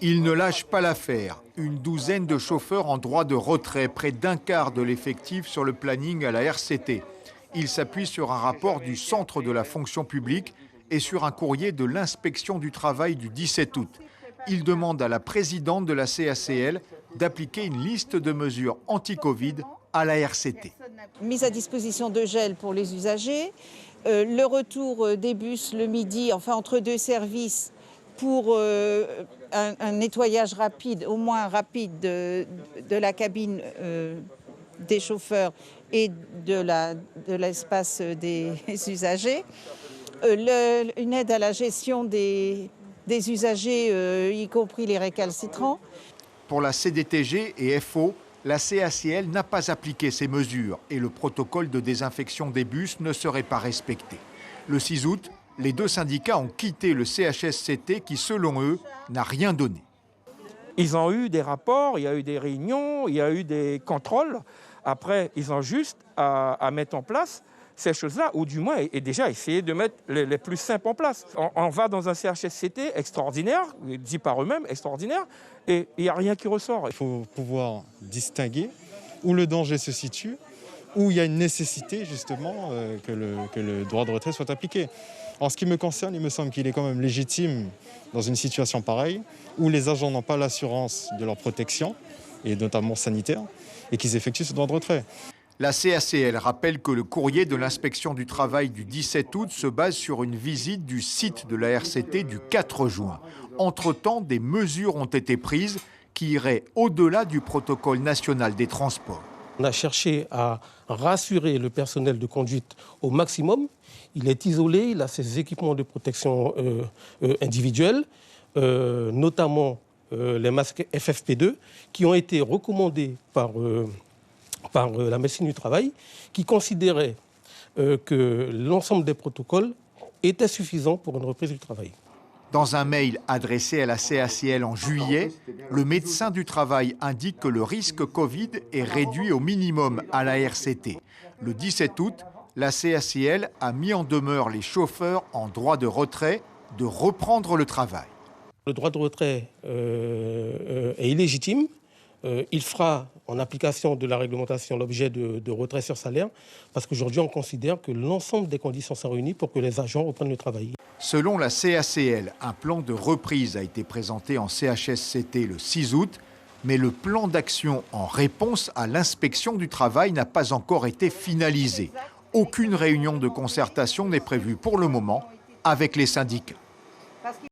Ils ne lâchent pas l'affaire. Une douzaine de chauffeurs en droit de retrait, près d'un quart de l'effectif sur le planning à la RCT. Ils s'appuient sur un rapport du Centre de la fonction publique et sur un courrier de l'inspection du travail du 17 août. Ils demandent à la présidente de la CACL d'appliquer une liste de mesures anti-Covid à la RCT. Mise à disposition de gel pour les usagers, le retour des bus le midi, enfin entre deux services, pour un nettoyage rapide, au moins rapide, de la cabine des chauffeurs et de l'espace des usagers. Une aide à la gestion des usagers, y compris les récalcitrants. Pour la CDTG et FO, la CACL n'a pas appliqué ces mesures et le protocole de désinfection des bus ne serait pas respecté. Le 6 août, les deux syndicats ont quitté le CHSCT qui, selon eux, n'a rien donné. Ils ont eu des rapports, il y a eu des réunions, il y a eu des contrôles. Après, ils ont juste à mettre en place ces choses-là, ou du moins, et déjà essayer de mettre les plus simples en place. On va dans un CHSCT extraordinaire, dit par eux-mêmes, extraordinaire, et il n'y a rien qui ressort. Il faut pouvoir distinguer où le danger se situe, où il y a une nécessité justement que le droit de retrait soit appliqué. En ce qui me concerne, il me semble qu'il est quand même légitime dans une situation pareille, où les agents n'ont pas l'assurance de leur protection, et notamment sanitaire, et qu'ils effectuent ce droit de retrait. La CACL rappelle que le courrier de l'inspection du travail du 17 août se base sur une visite du site de la RCT du 4 juin. Entre-temps, des mesures ont été prises qui iraient au-delà du protocole national des transports. On a cherché à rassurer le personnel de conduite au maximum. Il est isolé, il a ses équipements de protection individuels, notamment les masques FFP2, qui ont été recommandés par la médecine du travail, qui considérait que l'ensemble des protocoles étaient suffisants pour une reprise du travail. Dans un mail adressé à la CACL en juillet, le médecin du travail indique que le risque Covid est réduit au minimum à la RCT. Le 17 août, la CACL a mis en demeure les chauffeurs en droit de retrait de reprendre le travail. Le droit de retrait est illégitime. Il fera, en application de la réglementation, l'objet de retrait sur salaire, parce qu'aujourd'hui, on considère que l'ensemble des conditions sont réunies pour que les agents reprennent le travail. Selon la CACL, un plan de reprise a été présenté en CHSCT le 6 août, mais le plan d'action en réponse à l'inspection du travail n'a pas encore été finalisé. Aucune réunion de concertation n'est prévue pour le moment avec les syndicats.